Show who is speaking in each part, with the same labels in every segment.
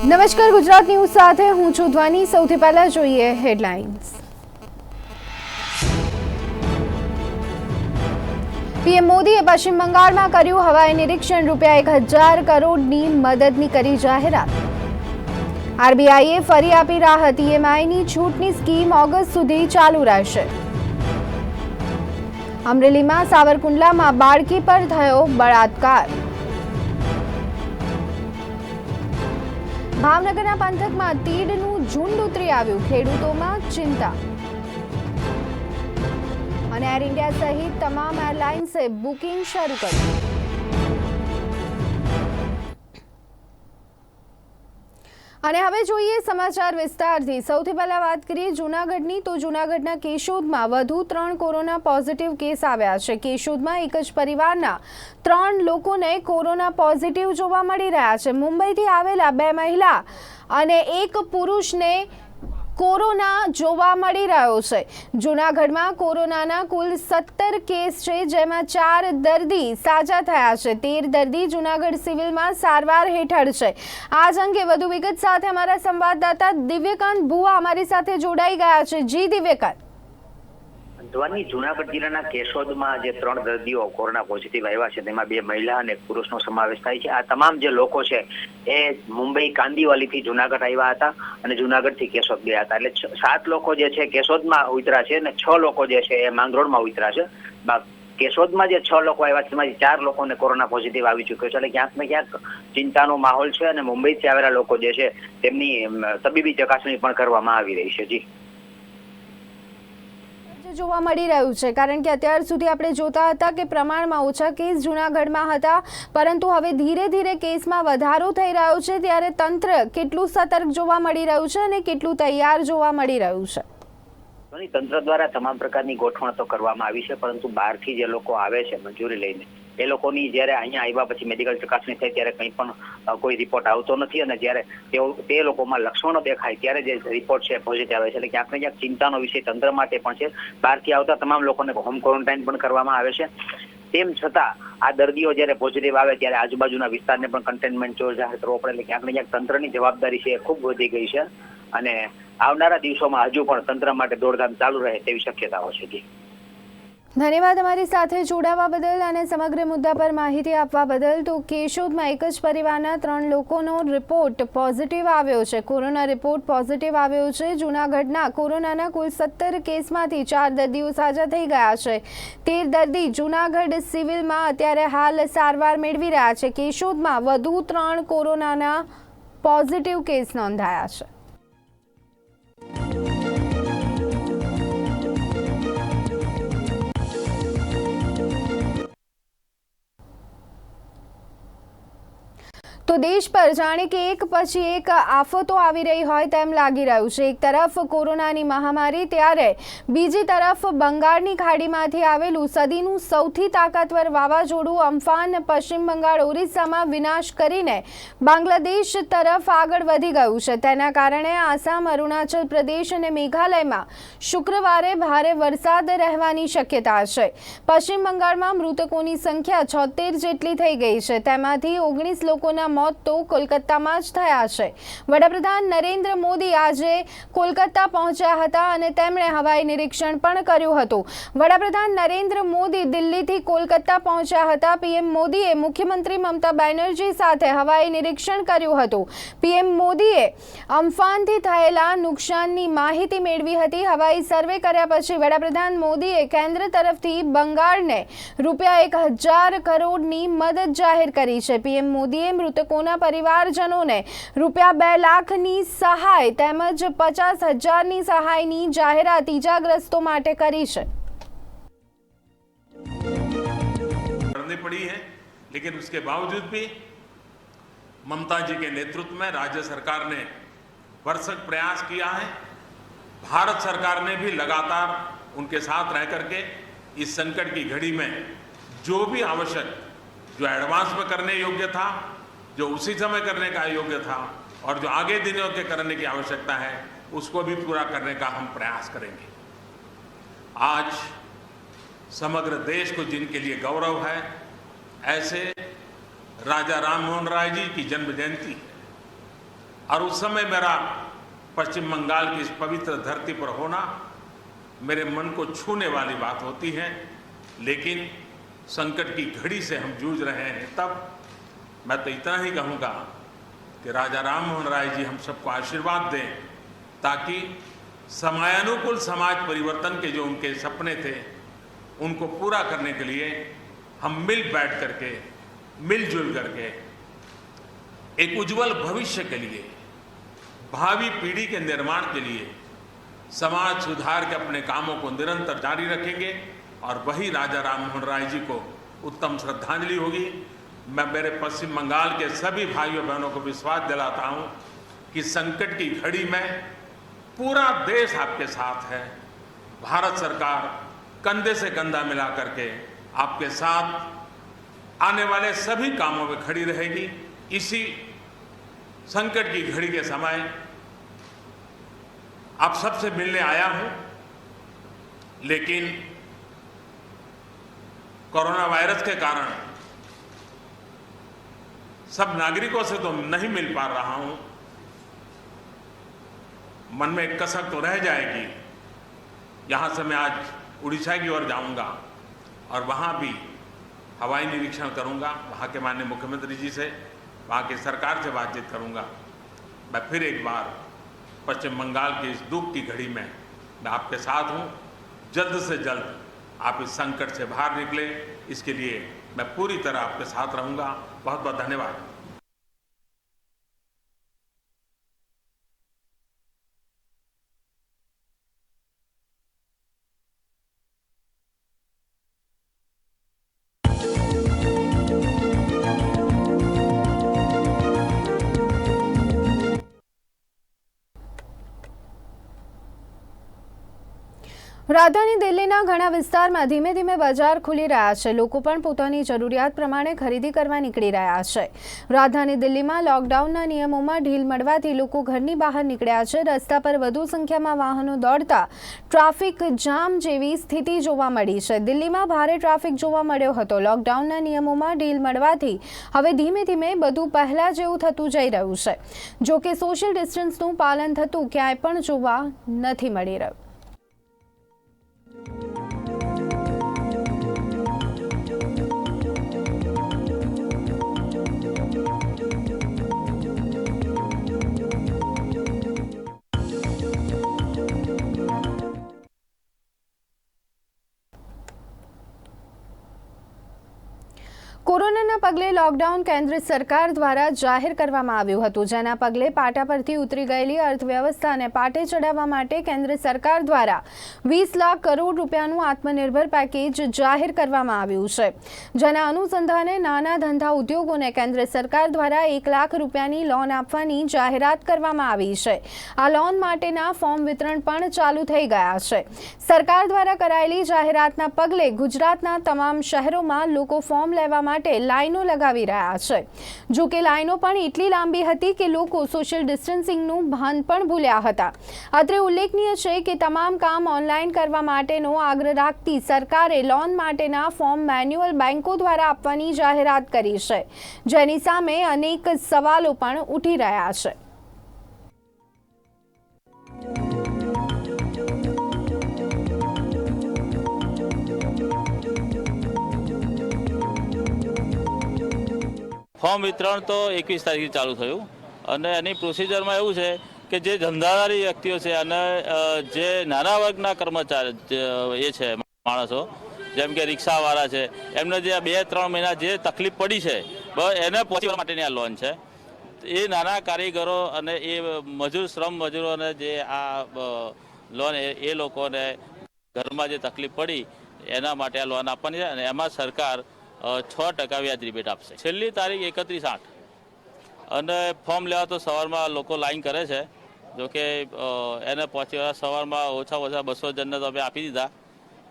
Speaker 1: નમસ્કાર, ગુજરાત ન્યૂઝ સાથે હું છું ધ્વની। સૌથી પહેલા જોઈએ હેડલાઇન્સ। પીએમ મોદીએ પશ્ચિમ બંગાળમાં કર્યું હવાઈ નિરીક્ષણ। ₹1000 કરોડની મદદની કરી જાહેરાત। આરબીઆઈએ ફરી આપી રાહત। ઈએમઆઈની છૂટની સ્કીમ ઓગસ્ટ સુધી ચાલુ રહેશે। અમરેલીમાં સાવરકુંડલામાં બાળકી પર થયો બળાત્કાર। ભાવનગરના પંથકમાં તીડનું ઝુંડ ઉતરી આવ્યું। ખેડૂતોમાં ચિંતા। અને એર ઇન્ડિયા સહિત તમામ એરલાઇન્સે બુકિંગ શરૂ કર્યું। અને હવે જોઈએ સમાચાર વિસ્તારથી। સૌથી પહેલા વાત કરીએ જૂનાગઢની, તો જૂનાગઢના કેશોદમાં વધુ 3 કોરોના પોઝિટિવ કેસ આવ્યા છે। કેશોદમાં એક જ પરિવારના 3 લોકોને કોરોના પોઝિટિવ જોવા મળી રહ્યા છે। મુંબઈથી આવેલા 2 મહિલા અને 1 પુરુષને કોરોના જોવા મળી રહ્યો છે। જૂનાગઢમાં કોરોનાના કુલ 17 કેસ છે, જેમાં 4 દર્દી સાજા થયા છે। 13 દર્દી જૂનાગઢ સિવિલમાં સારવાર હેઠળ છે। આજ અંગે વધુ વિગત સાથે અમારા સંવાદદાતા દિવ્યકાંત ભુવા અમારી સાથે જોડાઈ ગયા છે। જી દિવ્યકાંત।
Speaker 2: ધ્વની, જૂનાગઢ જિલ્લાના કેશોદમાં જે 3 દર્દીઓ કોરોના પોઝિટિવ આવ્યા છે, તેમાં 2 મહિલા અને 1 પુરુષનો સમાવેશ થાય છે। આ તમામ જે લોકો છે એ મુંબઈ કાંદીવાલીથી જૂનાગઢ આવ્યા હતા અને જૂનાગઢથી કેશોદ ગયા હતા। એટલે 7 લોકો જે છે કેશોદમાં ઉતર્યા છે અને 6 લોકો જે છે એ માંગરોળમાં ઉતર્યા છે। કેશોદમાં જે 6 લોકો આવ્યા છે તેમાંથી 4 લોકોને કોરોના પોઝિટિવ આવી ચૂક્યો છે। એટલે ક્યાંક ને ક્યાંક ચિંતાનો માહોલ છે અને મુંબઈથી આવેલા લોકો જે છે તેમની તબીબી ચકાસણી પણ કરવામાં આવી રહી છે। જી
Speaker 1: જોવા મળી રહ્યું છે, કારણ કે અત્યાર સુધી આપણે જોતા હતા કે પ્રમાણમાં ઓછા કેસ જૂનાગઢમાં હતા, પરંતુ હવે ધીરે ધીરે કેસમાં વધારો થઈ રહ્યો છે। ત્યારે તંત્ર કેટલું સતર્ક જોવા મળી રહ્યું છે અને કેટલું તૈયાર જોવા મળી રહ્યું છે?
Speaker 2: તંત્ર દ્વારા તમામ પ્રકારની ગોઠવણ તો કરવામાં આવી છે, પરંતુ બહારથી જે લોકો આવે છે મંજૂરી લઈને, એ લોકોની જ્યારે અહીંયા આવ્યા પછી મેડિકલ ચકાસણી થાય ત્યારે કંઈ પણ કોઈ રિપોર્ટ આવતો નથી અને જ્યારે તે લોકોમાં લક્ષણો દેખાય ત્યારે જે રિપોર્ટ છે પોઝિટિવ આવે છે। એટલે ક્યાંક ને ક્યાંક ચિંતાનો વિષય તંત્ર માટે પણ છે। બહારથી આવતા તમામ લોકોને હોમ ક્વોરન્ટાઇન પણ કરવામાં આવે છે। તેમ છતાં આ દર્દીઓ જ્યારે પોઝિટિવ આવે ત્યારે આજુબાજુના વિસ્તારને પણ કન્ટેનમેન્ટ ઝોન જાહેર કરવો પડે। એટલે ક્યાંક ને ક્યાંક તંત્રની જવાબદારી છે એ ખૂબ વધી ગઈ છે અને આવનારા દિવસોમાં હજુ પણ તંત્ર માટે દોડધામ ચાલુ રહે તેવી શક્યતાઓ છે।
Speaker 1: ધન્યવાદ અમારી સાથે જોડાવા બદલ અને સમગ્ર મુદ્દા પર માહિતી આપવા બદલ। તો કેશોદમાં એક જ પરિવારના 3 લોકોનો રિપોર્ટ પોઝિટિવ આવ્યો છે। કોરોના રિપોર્ટ પોઝિટિવ આવ્યો છે। જૂનાગઢના કોરોનાના કુલ 17 કેસમાંથી 4 દર્દીઓ સાજા થઈ ગયા છે। 13 દર્દી જૂનાગઢ સિવિલમાં અત્યારે હાલ સારવાર મેળવી રહ્યા છે। કેશોદમાં વધુ 3 કોરોનાના પોઝિટિવ કેસ નોંધાયા છે। તો દેશ પર જાણે કે એક પછી એક આફતો આવી રહી હોય તેમ લાગી રહ્યું છે। એક તરફ કોરોનાની મહામારી, ત્યારે બીજી તરફ બંગાળની ખાડીમાંથી આવેલું સદીનું સૌથી તાકાતવર વાવાઝોડું અમ્ફાન પશ્ચિમ બંગાળ ઓરિસ્સામાં વિનાશ કરીને બાંગ્લાદેશ તરફ આગળ વધી ગયું છે। તેના કારણે આસામ, અરુણાચલ પ્રદેશ અને મેઘાલયમાં શુક્રવારે ભારે વરસાદ રહેવાની શક્યતા છે। પશ્ચિમ બંગાળમાં મૃતકોની સંખ્યા 76 જેટલી થઈ ગઈ છે। તેમાંથી 19 લોકોના મોત તો કોલકાતામાં જ થયા છે। વડાપ્રધાન નરેન્દ્ર મોદી આજે કોલકાતા પહોંચ્યા હતા અને તેમણે હવાઈ નિરીક્ષણ પણ કર્યું હતું। વડાપ્રધાન નરેન્દ્ર મોદી દિલ્હીથી કોલકાતા પહોંચ્યા હતા। પીએમ મોદીએ મુખ્યમંત્રી મમતા બેનર્જી સાથે હવાઈ નિરીક્ષણ કર્યું હતું। પીએમ મોદીએ અમ્ફાનથી થયેલા નુકસાનની માહિતી મેળવી હતી। હવાઈ સર્વે કર્યા પછી વડાપ્રધાન મોદીએ કેન્દ્ર તરફથી બંગાળને ₹1000 કરોડની મદદ જાહેર કરી છે। પીએમ મોદીએ મૃતકોના પરિવારજનોને ₹2 લાખની સહાય તેમજ 50,000ની સહાયની જાહેરાત ઈજાગ્રસ્તો માટે કરી છે।
Speaker 3: करनी पड़ी है, लेकिन उसके बावजूद भी ममता जी के नेतृत्व में राज्य सरकार ने भरसक प्रयास किया है। भारत सरकार ने भी लगातार उनके साथ रह करके इस संकट की घड़ी में जो भी आवश्यक, जो एडवांस में करने योग्य था, जो उसी समय करने का योग्य था और जो आगे दिनों के करने की आवश्यकता है, उसको भी पूरा करने का हम प्रयास करेंगे। आज समग्र देश को जिनके लिए गौरव है, ऐसे राजा राम मोहन राय जी की जन्म जयंती है। और उस समय मेरा पश्चिम बंगाल की इस पवित्र धरती पर होना मेरे मन को छूने वाली बात होती है। लेकिन संकट की घड़ी से हम जूझ रहे हैं, तब मैं तो इतना ही कहूँगा कि राजा राम मोहन राय जी हम सबको आशीर्वाद दें, ताकि समयानुकूल समाज परिवर्तन के जो उनके सपने थे उनको पूरा करने के लिए हम मिल बैठ करके, मिलजुल करके एक उज्जवल भविष्य के लिए, भावी पीढ़ी के निर्माण के लिए समाज सुधार के अपने कामों को निरंतर जारी रखेंगे और वही राजा राम मोहन राय जी को उत्तम श्रद्धांजलि होगी। मैं मेरे पश्चिम बंगाल के सभी भाइयों बहनों को विश्वास दिलाता हूं कि संकट की घड़ी में पूरा देश आपके साथ है। भारत सरकार कंधे से कंधा मिला करके आपके साथ आने वाले सभी कामों में खड़ी रहेगी। इसी संकट की घड़ी के समय आप सबसे मिलने आया हूं, लेकिन कोरोना वायरस के कारण सब नागरिकों से तो नहीं मिल पा रहा हूं। मन में एक कसक तो रह जाएगी। यहां से मैं आज उड़ीसा की ओर जाऊंगा और वहां भी हवाई निरीक्षण करूंगा, वहां के माननीय मुख्यमंत्री जी से, वहां की सरकार से बातचीत करूंगा। मैं फिर एक बार पश्चिम बंगाल की इस दुख की घड़ी में मैं आपके साथ हूं। जल्द से जल्द आप इस संकट से बाहर निकले, इसके लिए मैं पूरी तरह आपके साथ रहूंगा। बहुत बहुत धन्यवाद।
Speaker 1: રાજધાની દિલ્હીના ઘણા વિસ્તારમાં ધીમે ધીમે બજાર ખુલી રહ્યા છે। લોકો પણ પોતાની જરૂરિયાત પ્રમાણે ખરીદી કરવા નીકળી રહ્યા છે। રાજધાની દિલ્હીમાં લોકડાઉનના નિયમોમાં ઢીલ મળવાથી લોકો ઘરની બહાર નીકળ્યા છે। રસ્તા પર વધુ સંખ્યામાં વાહનો દોડતા ટ્રાફિક જામ જેવી સ્થિતિ જોવા મળી છે। દિલ્હીમાં ભારે ટ્રાફિક જોવા મળ્યો હતો। લોકડાઉનના નિયમોમાં ઢીલ મળવાથી હવે ધીમે ધીમે બધું પહેલા જેવું થતું જઈ રહ્યું છે। જો કે સોશિયલ ડિસ્ટન્સનું પાલન થતું ક્યાંય પણ જોવા નથી મળી રહ્યું। કોરોનાના પગલે લોકડાઉન કેન્દ્ર સરકાર દ્વારા જાહેર કરવામાં આવ્યું હતું, જેના પગલે પાટા પરથી ઉતરી ગયેલી અર્થવ્યવસ્થાને પાટે ચડાવવા માટે કેન્દ્ર સરકાર દ્વારા 20 લાખ કરોડ રૂપિયાનું આત્મનિર્ભર પેકેજ જાહેર કરવામાં આવ્યું છે। જેના અનુસંધાને નાના ધંધા ઉદ્યોગોને કેન્દ્ર સરકાર દ્વારા 1 લાખ રૂપિયાની લોન આપવાની જાહેરાત કરવામાં આવી છે। આ લોન માટેના ફોર્મ વિતરણ પણ ચાલુ થઈ ગયા છે। સરકાર દ્વારા કરાયેલી જાહેરાતના પગલે ગુજરાતના તમામ શહેરોમાં લોકો ફોર્મ લેવા માટે લાઈનો લગાવી રહ્યા છે। જો કે લાઈનો પણ એટલી લાંબી હતી કે લોકો સોશિયલ ડિસ્ટન્સિંગનું ભાન પણ ભૂલ્યા હતા। અત્રે ઉલ્લેખનીય છે કે તમામ કામ ઓનલાઈન કરવા માટેનો આગ્રહ રાખતી સરકારે લોન માટેના ફોર્મ મેન્યુઅલ બેંકો દ્વારા આપવાની જાહેરાત કરી છે, જેની સામે અનેક સવાલો પણ ઉઠી રહ્યા છે।
Speaker 4: ફોર્મ વિતરણ તો 21 તારીખે ચાલુ થયું અને એની પ્રોસિજરમાં એવું છે કે જે ધંધાદારી વ્યક્તિઓ છે અને જે નાના વર્ગના કર્મચારી એ છે માણસો, જેમ કે રિક્ષાવાળા છે, એમને જે 2-3 મહિના જે તકલીફ પડી છે એને પહોંચી વળવા માટેની આ લોન છે। એ નાના કારીગરો અને એ મજૂર શ્રમ મજૂરોને જે આ લોન એ લોકોને ઘરમાં જે તકલીફ પડી એના માટે આ લોન આપવાની છે અને એમાં સરકાર 6% વ્યાજ રિબેટ આપશે। છેલ્લી તારીખ 31/8 અને ફોર્મ લેવા તો સવારમાં લોકો લાઈન કરે છે। જોકે એને પહોંચી વળવા સવારમાં ઓછા 200 જણને તો અમે આપી દીધા,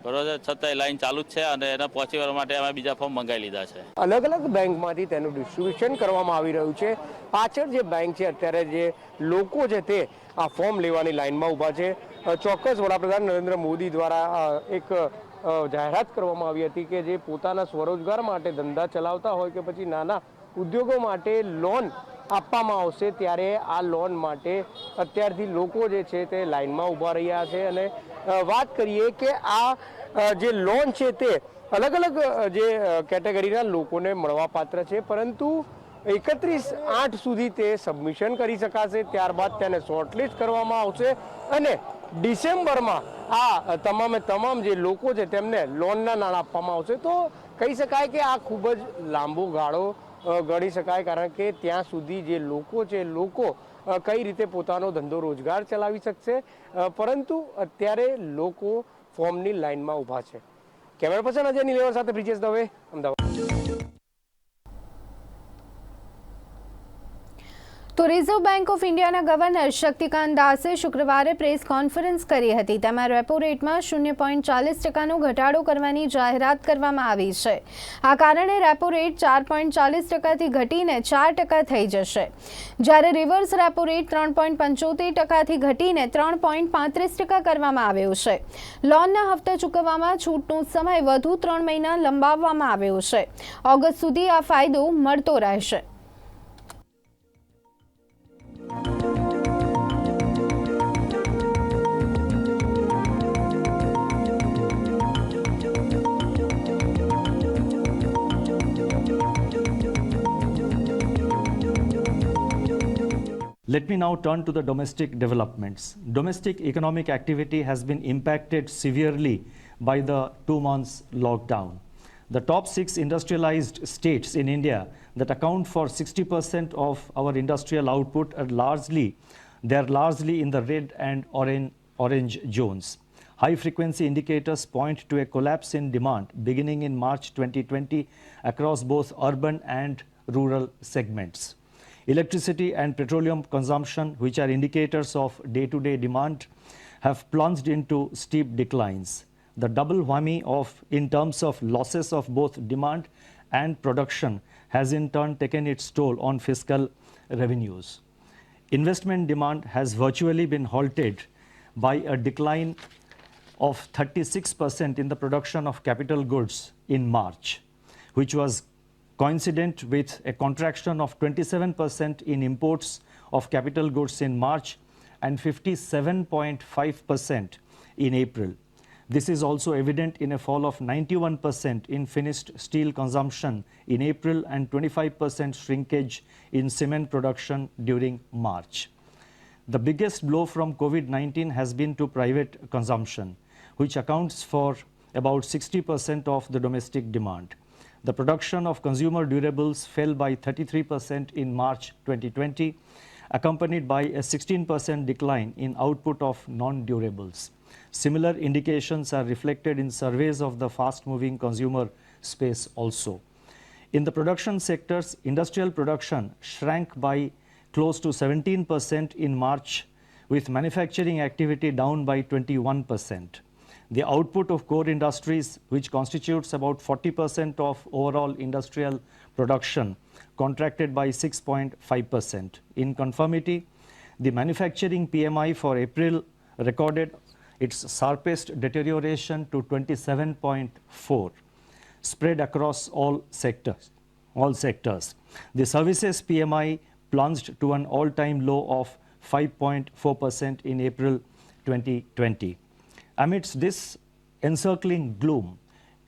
Speaker 4: બરોબર છે, છતાંય લાઈન ચાલુ જ છે અને એને પહોંચી વળવા માટે અમે બીજા ફોર્મ મંગાવી લીધા છે।
Speaker 5: અલગ અલગ બેંકમાંથી તેનું ડિસ્ટ્રીબ્યુશન કરવામાં આવી રહ્યું છે। પાછળ જે બેંક છે અત્યારે જે લોકો છે તે આ ફોર્મ લેવાની લાઈનમાં ઊભા છે। ચોક્કસ વડાપ્રધાન નરેન્દ્ર મોદી દ્વારા એક જાહેરાત કરવામાં આવી હતી કે જે પોતાના સ્વરોજગાર માટે ધંધા ચલાવતા હોય કે પછી નાના ઉદ્યોગો માટે લોન આપવામાં આવશે ત્યારે આ લોન માટે અત્યારથી લોકો જે છે તે લાઇનમાં ઊભા રહ્યા છે. અને વાત કરીએ કે આ જે લોન છે તે અલગ અલગ જે કેટેગરીના લોકોને મળવાપાત્ર છે, પરંતુ 31/8 સુધી તે સબમિશન કરી શકાશે. ત્યારબાદ તેને શોર્ટલિસ્ટ કરવામાં આવશે અને ડિસેમ્બરમાં આ તમામ જે લોકો છે તેમને લોનના નાણાં આપવામાં આવશે. તો કહી શકાય કે આ ખૂબ જ લાંબો ગાળો ગણી શકાય, કારણ કે ત્યાં સુધી જે લોકો છે લોકો કઈ રીતે પોતાનો ધંધો રોજગાર ચલાવી શકશે, પરંતુ અત્યારે લોકો ફોર્મની લાઇનમાં ઊભા છે. કેમેરા પર્સન અજય નિલેવર સાથે બ્રિજેશ દવે, અમદાવાદ.
Speaker 1: તો રિઝર્વ બેંક ઓફ ઇન્ડિયાના ગવર્નર શક્તિકાંત દાસે શુક્રવારે પ્રેસ કોન્ફરન્સ કરી હતી. તેમાં રેપો રેટમાં 0.40%નો ઘટાડો કરવાની જાહેરાત કરવામાં આવી છે. આ કારણે રેપો રેટ 4.40%થી ઘટીને 4% થઈ જશે, જ્યારે રિવર્સ રેપો રેટ 3.75%થી ઘટીને 3.35% કરવામાં આવ્યો છે. લોનના હપ્તા ચૂકવવામાં છૂટનો સમય વધુ 3 મહિના લંબાવવામાં આવ્યો છે. ઓગસ્ટ સુધી આ ફાયદો મળતો રહેશે.
Speaker 6: Let me now turn to the domestic developments. Domestic economic activity has been impacted severely by the 2 months lockdown. The top 6 industrialized states in India that account for 60% of our industrial output are largely in the red and orange zones. High frequency indicators point to a collapse in demand beginning in March 2020 across both urban and rural segments. Electricity and petroleum consumption, which are indicators of day-to-day demand, have plunged into steep declines. The double whammy in terms of losses of both demand and production has in turn taken its toll on fiscal revenues. Investment demand has virtually been halted by a decline of 36% in the production of capital goods in March, which was coincident with a contraction of 27% in imports of capital goods in March and 57.5% in April. This is also evident in a fall of 91% in finished steel consumption in April and 25% shrinkage in cement production during March. The biggest blow from COVID-19 has been to private consumption, which accounts for about 60% of the domestic demand. The production of consumer durables fell by 33% in March 2020, accompanied by a 16% decline in output of non-durables. Similar indications are reflected in surveys of the fast-moving consumer space also. In the production sectors, industrial production shrank by close to 17% in March, with manufacturing activity down by 21%. The output of core industries, which constitutes about 40% of overall industrial production, contracted by 6.5%. In conformity, the manufacturing PMI for April recorded its sharpest deterioration to 27.4, spread across all sectors. The services PMI plunged to an all-time low of 5.4% in April 2020. Amidst this encircling gloom,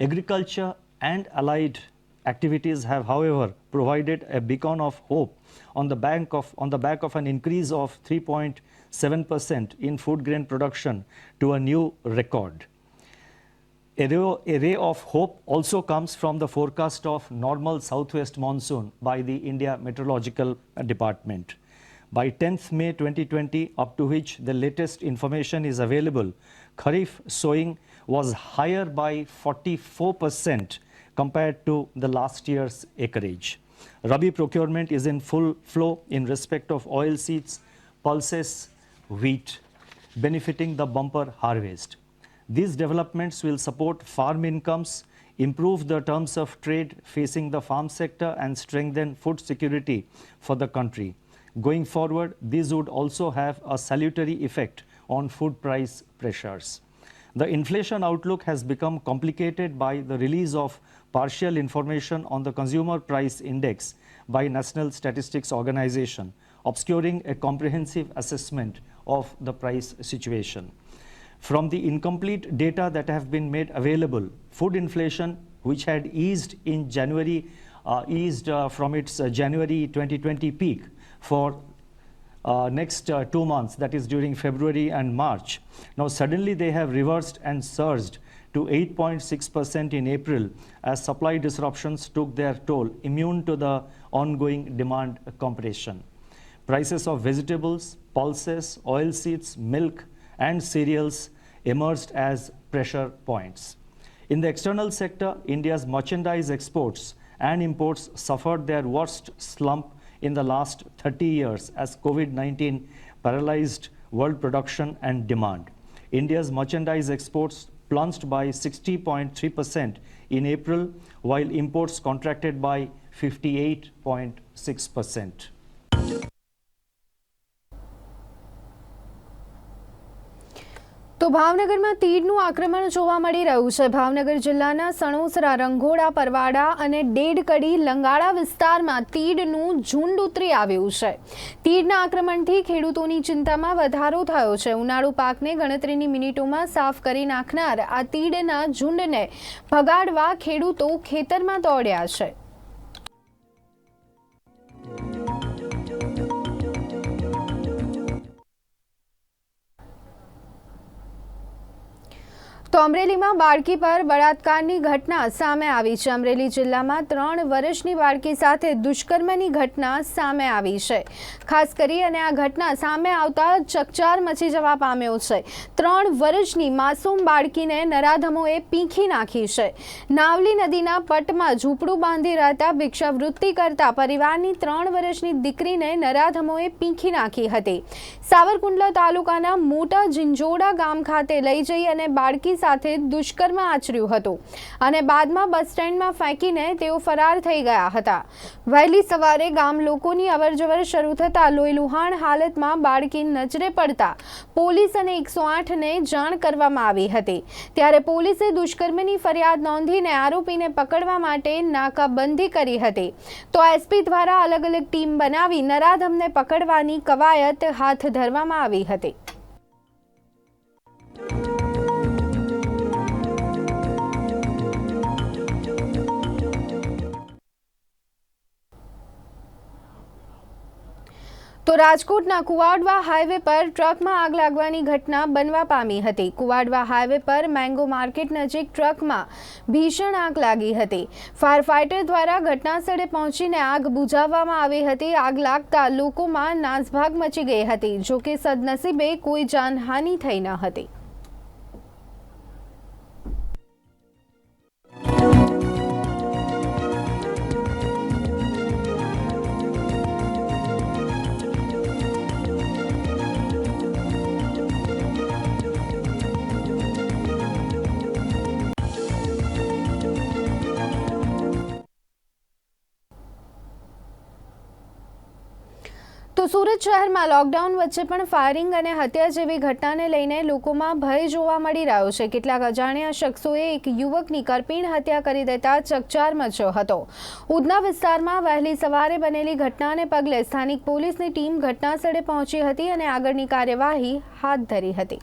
Speaker 6: agriculture and allied activities have, however, provided a beacon of hope on the back of an increase of 3.7% in food grain production to a new record. A ray of hope also comes from the forecast of normal southwest monsoon by the India Meteorological Department. By 10th May 2020, up to which the latest information is available, Kharif sowing was higher by 44% compared to the last year's acreage. Rabi procurement is in full flow in respect of oilseeds, pulses, wheat, benefiting the bumper harvest. These developments will support farm incomes, improve the terms of trade facing the farm sector, and strengthen food security for the country. Going forward, these would also have a salutary effect on food price pressures. The inflation outlook has become complicated by the release of partial information on the consumer price index by National Statistics Organization, obscuring a comprehensive assessment of the price situation. From the incomplete data that have been made available, food inflation, which had eased in January, from its January 2020 peak for next 2 months, that is during February and March. Now suddenly they have reversed and surged to 8.6% in April as supply disruptions took their toll, immune to the ongoing demand compression. Prices of vegetables, pulses, oilseeds, milk and cereals emerged as pressure points. In the external sector, India's merchandise exports and imports suffered their worst slump in the last 30 years as COVID-19 paralyzed world production and demand. India's merchandise exports plunged by 60.3% in April, while imports contracted by 58.6%.
Speaker 1: તો ભાવનગરમાં તીડનું આક્રમણ જોવા મળી રહ્યું છે. ભાવનગર જિલ્લાના સણોસરા, રંઘોડા, પરવાડા અને ડેડકડી લંગાળા વિસ્તારમાં તીડનું ઝુંડ ઉતરી આવ્યું છે. તીડના આક્રમણથી ખેડૂતોની ચિંતામાં વધારો થયો છે. ઉનાળુ પાકને ગણતરીની મિનિટોમાં સાફ કરી નાખનાર આ તીડના ઝુંડને ભગાડવા ખેડૂતો ખેતરમાં દોડ્યા છે. તો અમરેલીમાં બાળકી પર બળાત્કારની ઘટના સામે આવી છે. અમરેલી જિલ્લામાં 3 વર્ષની બાળકી સાથે દુષ્કર્મની ઘટના સામે આવી છે. ખાસ કરી અને આ ઘટના સામે આવતા ચકચાર મચી જવા પામ્યો છે. 3 વર્ષની માસૂમ બાળકીને નરાધમોએ પીંખી નાખી છે. નાવલી નદીના પટમાં ઝૂંપડું બાંધી રહેતા ભિક્ષાવૃત્તિ કરતા પરિવારની 3 વર્ષની દીકરીને નરાધમોએ પીંખી નાખી હતી. સાવરકુંડલા તાલુકાના મોટા ઝિંઝોડા ગામ ખાતે લઈ જઈ અને બાળકી સાથે દુષ્કર્મ આચર્યું હતું અને બાદમાં બસ સ્ટેન્ડમાં ફેંકીને તેઓ ફરાર થઈ ગયા હતા. વહેલી સવારે ગામ લોકોની અવરજવર શરૂ થતાં લોહીલુહાણ હાલતમાં બાળકી નજરે પડતા પોલીસ અને 108ને જાણ કરવામાં આવી હતી. ત્યારે પોલીસે દુષ્કર્મની ફરિયાદ નોંધીને આરોપીને પકડવા માટે નાકાબંધી કરી હતી. તો એસપી દ્વારા અલગ અલગ ટીમ બનાવી નરાધમને પકડવાની કવાયત હાથ ધરવામાં આવી હતી. તો રાજકોટના કુવાડવા હાઈવે પર ટ્રકમાં આગ લાગવાની ઘટના બનવા પામી હતી. કુવાડવા હાઈવે પર મેંગો માર્કેટ નજીક ટ્રકમાં ભીષણ આગ લાગી હતી. ફાયર ફાઈટર દ્વારા ઘટનાસ્થળે પહોંચીને આગ બુઝાવવામાં આવી હતી. આગ લાગતા લોકોમાં નાસભાગ મચી ગઈ હતી. જોકે સદનસીબે કોઈ જાનહાનિ થઈ ન હતી. તો સુરત શહેરમાં લોકડાઉન વચ્ચે પણ ફાયરિંગ અને હત્યા જેવી ઘટનાને લઈને લોકોમાં ભય જોવા મળી રહ્યો છે. કેટલાક અજાણ્યા શખ્સોએ એક યુવકની કરપીણ હત્યા કરી દેતા ચકચાર મચ્યો હતો. ઉધના વિસ્તારમાં વહેલી સવારે બનેલી ઘટનાને પગલે સ્થાનિક પોલીસની ટીમ ઘટનાસ્થળે પહોંચી હતી અને આગળની કાર્યવાહી હાથ ધરી હતી.